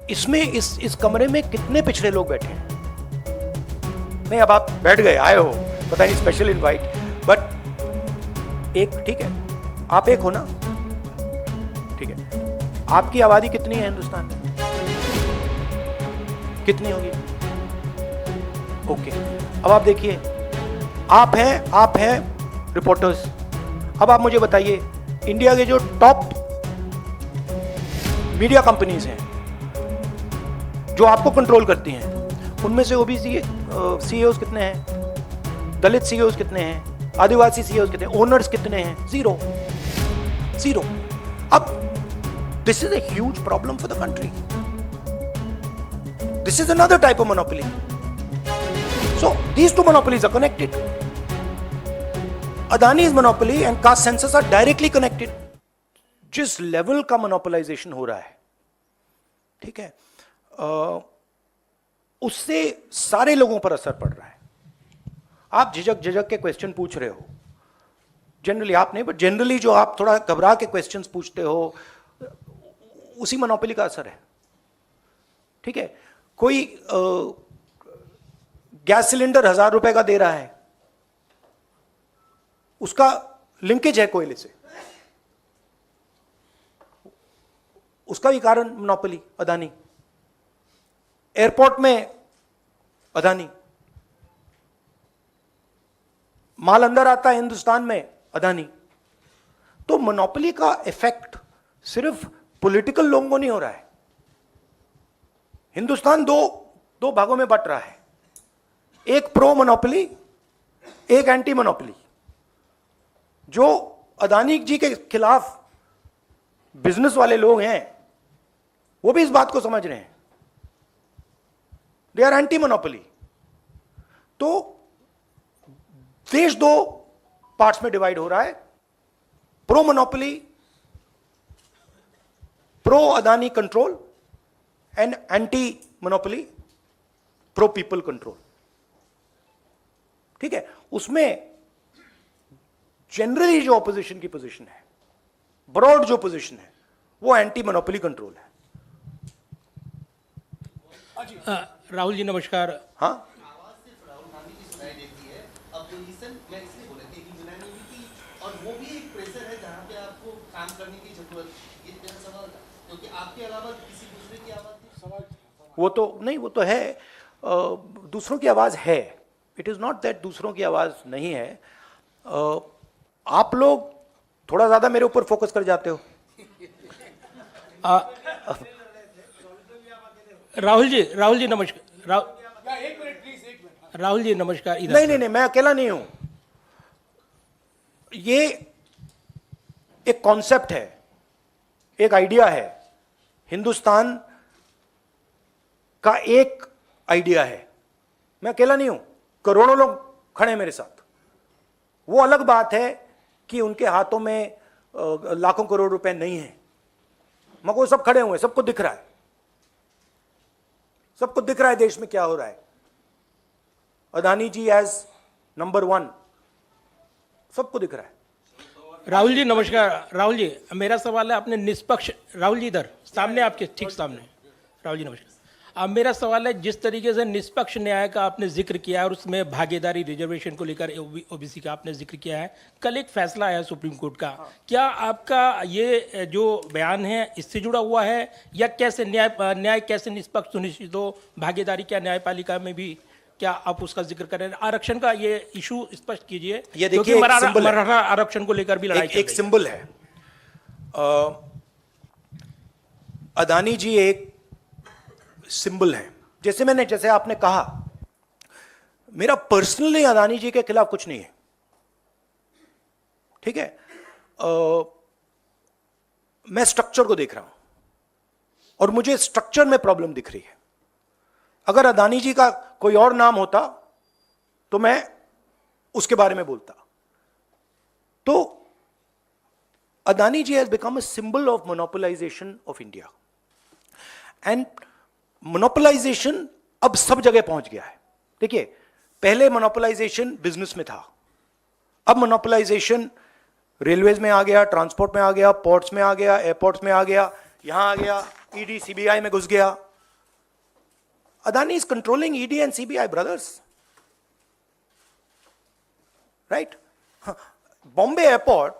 इसमें इस कमरे में कितने पिछड़े लोग बैठे हैं? नहीं, अब आप बैठ गए, आए हो, पता नहीं स्पेशल इनवाइट, बट एक ठीक है, आप एक हो ना, ठीक है। आपकी आबादी कितनी है हिंदुस्तान में? कितनी होगी? ओके, अब आप देखिए, आप हैं रिपोर्टर्स। अब आप मुझे बताइए, इंडिया के जो टॉप मीडिया कंपनीज हैं जो आपको कंट्रोल करती हैं, उनमें से ओबीसी सीईओज कितने हैं? दलित सीईओज कितने हैं? आदिवासी सीईओज कितने हैं? ओनर्स कितने हैं? जीरो। अब this is a huge problem for the country. This is another type of monopoly. So these two monopolies are connected. Adani's monopoly and caste census are directly connected. जिस level का monopolisation हो रहा है, ठीक है, उससे सारे लोगों पर असर पड़ रहा है। आप झिझक के क्वेश्चन पूछ रहे हो, जनरली आप नहीं, बट जनरली जो आप थोड़ा घबरा के क्वेश्चंस पूछते हो, उसी मोनोपोली का असर है, ठीक है। कोई गैस सिलेंडर 1000 रुपए का दे रहा है, उसका लिंकेज है कोयले से, उसका भी कारण मोनोपोली अदानी। एयरपोर्ट में अदानी, माल अंदर आता है हिंदुस्तान में अदानी। तो मोनोपोली का इफेक्ट सिर्फ पॉलिटिकल लोगों को नहीं हो रहा है। हिंदुस्तान दो भागों में बट रहा है, एक प्रो मोनोपोली, एक एंटी मोनोपोली। जो अदानी जी के खिलाफ बिजनेस वाले लोग हैं, वो भी इस बात को समझ रहे हैं, दे आर एंटी मोनोपोली। तो देश दो पार्ट्स में डिवाइड हो रहा है, pro monopoly, pro Adani control, and anti monopoly, pro people control, ठीक है। उसमें जनरली जो ऑपोजिशन की पोजीशन है, ब्रॉड जो पोजीशन है, वो एंटी मोनोपोली कंट्रोल है। राहुल जी नमस्कार। हाँ, आवाज सिर्फ राहुल गांधी की सुनाई देती है। अब पोजीशन मैं इसलिए बोला कि सुनाई नहीं देती, और वो भी एक प्रेशर है जहाँ पे आपको काम करने की जरूरत। ये मेरा सवाल था, क्योंकि आपके अलावा किसी दूसरे की आवाज नहीं। वो तो नहीं, वो तो है, दूसरों की आवाज है। इट इज नॉट दैट दूसरों की आवाज नहीं है। आप लोग थोड़ा ज्यादा मेरे ऊपर फोकस कर जाते हो। राहुल जी नमस्कार। राहुल जी नमस्कार। नहीं, मैं अकेला नहीं हूं। ये एक कॉन्सेप्ट है, एक आइडिया है, हिंदुस्तान का एक आइडिया है। मैं अकेला नहीं हूं, करोड़ों लोग खड़े हैं मेरे साथ। वो अलग बात है कि उनके हाथों में लाखों करोड़ रुपए नहीं है, मगर वो सब खड़े हुए हैं, सबको दिख रहा है, सबको दिख रहा है देश में क्या हो रहा है। अदानी जी एज नंबर 1, सबको दिख रहा है। राहुल जी नमस्कार। राहुल जी, मेरा सवाल है, आपने निष्पक्ष, राहुल जी इधर सामने, आपके ठीक सामने। राहुल जी नमस्कार। अब मेरा सवाल है, जिस तरीके से निष्पक्ष न्याय का आपने जिक्र किया है और उसमें भागीदारी रिजर्वेशन को लेकर ओबीसी का आपने जिक्र किया है, कल एक फैसला आया सुप्रीम कोर्ट का, क्या आपका ये जो बयान है इससे जुड़ा हुआ है, या कैसे न्याय कैसे निष्पक्ष सुनिश्चित हो, भागीदारी क्या न्यायपालिका में भी, क्या आप उसका जिक्र करें? आरक्षण का ये इशू स्पष्ट कीजिए, ये क्योंकि देखिए, मराठा आरक्षण को लेकर भी लड़ाई एक सिंबल है। अदानी जी एक सिंबल है। जैसे आपने कहा, मेरा पर्सनली अदानी जी के खिलाफ कुछ नहीं है, ठीक है। मैं स्ट्रक्चर को देख रहा हूं और मुझे स्ट्रक्चर में प्रॉब्लम दिख रही है। अगर अदानी जी का कोई और नाम होता तो मैं उसके बारे में बोलता। तो Adani ji has become a symbol of monopolization of India, and monopolization अब सब जगह पहुंच गया है। देखिए, पहले मोनोपोलाइजेशन बिजनेस में था, अब मोनोपोलाइजेशन रेलवेज में आ गया, ट्रांसपोर्ट में आ गया, पोर्ट्स में आ गया, एयरपोर्ट्स में आ गया, यहां आ गया, ईडी सीबीआई में घुस गया, Adani is controlling ED and CBI, brothers. Right? Bombay Airport,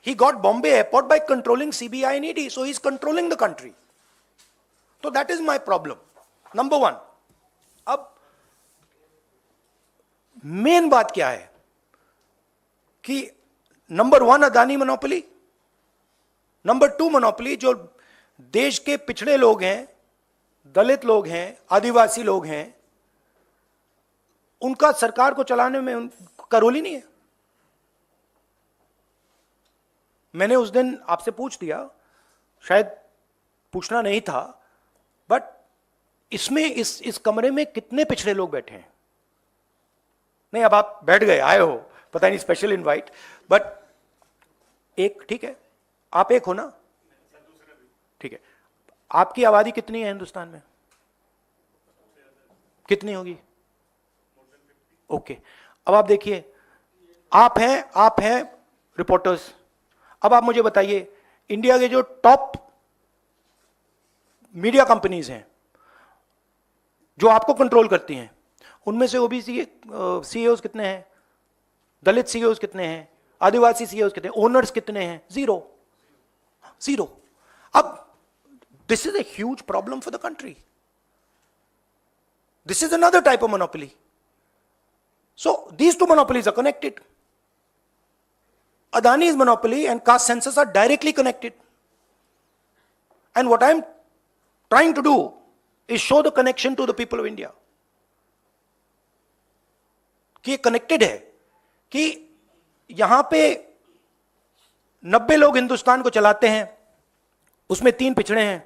he got Bombay Airport by controlling CBI and ED. So he's controlling the country. So that is my problem. Number one. अब main बात क्या है कि number one Adani monopoly, number two monopoly जो देश के पिछड़े लोग हैं, दलित लोग हैं, आदिवासी लोग हैं, उनका सरकार को चलाने में उनका रोल ही नहीं है। मैंने उस दिन आपसे पूछ दिया, शायद पूछना नहीं था, बट इसमें इस कमरे में कितने पिछड़े लोग बैठे हैं? नहीं, अब आप बैठ गए, आए हो, पता नहीं स्पेशल इनवाइट, बट एक, ठीक है, आप एक हो ना, ठीक है। आपकी आबादी कितनी है हिंदुस्तान में? कितनी होगी? ओके, अब आप देखिए, आप हैं रिपोर्टर्स। अब आप मुझे बताइए, इंडिया के जो टॉप मीडिया कंपनीज हैं जो आपको कंट्रोल करती हैं, उनमें से ओबीसी सीईओज कितने हैं? दलित सीईओज कितने हैं? आदिवासी सीईओज कितने हैं? ओनर्स कितने हैं? जीरो। अब this is a huge problem for the country. This is another type of monopoly. So these two monopolies are connected. Adani's monopoly and caste census are directly connected. And what I'm trying to do is show the connection to the people of India. कि ये connected है, कि यहां पे 90 लोग हिंदुस्तान को चलाते हैं, उसमें 3 पिछड़े हैं,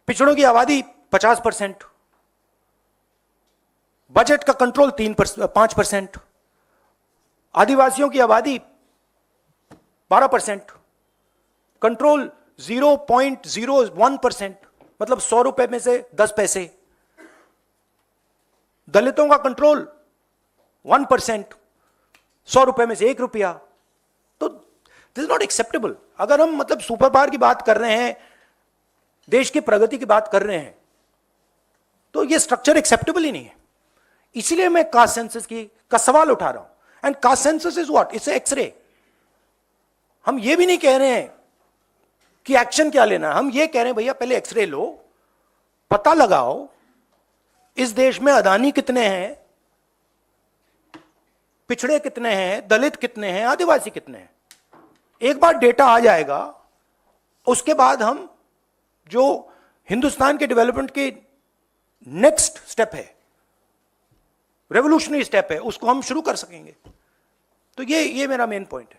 पिछड़ों की आबादी 50%, बजट का कंट्रोल 5%, आदिवासियों की आबादी 12%, कंट्रोल 0.01%, मतलब 100 रुपए में से 10 पैसे, दलितों का कंट्रोल 1%, 100 रुपए में से 1 रुपया। तो दिस इज नॉट एक्सेप्टेबल। अगर हम मतलब सुपर पावर की बात कर रहे हैं, देश की प्रगति की बात कर रहे हैं, तो ये स्ट्रक्चर एक्सेप्टेबल ही नहीं है। इसीलिए मैं कास्ट सेंसस का सवाल उठा रहा हूं। And caste census is what? It's x-ray. हम ये भी नहीं कह रहे हैं कि एक्शन क्या लेना, हम ये कह रहे हैं भैया पहले एक्सरे लो, पता लगाओ इस देश में अदानी कितने हैं, पिछड़े कितने हैं, दलित कितने हैं, आदिवासी कितने हैं। एक बार डेटा आ जाएगा, उसके बाद हम जो हिंदुस्तान के डेवलपमेंट के नेक्स्ट स्टेप है, रेवोल्यूशनरी स्टेप है, उसको हम शुरू कर सकेंगे। तो ये मेरा मेन पॉइंट है।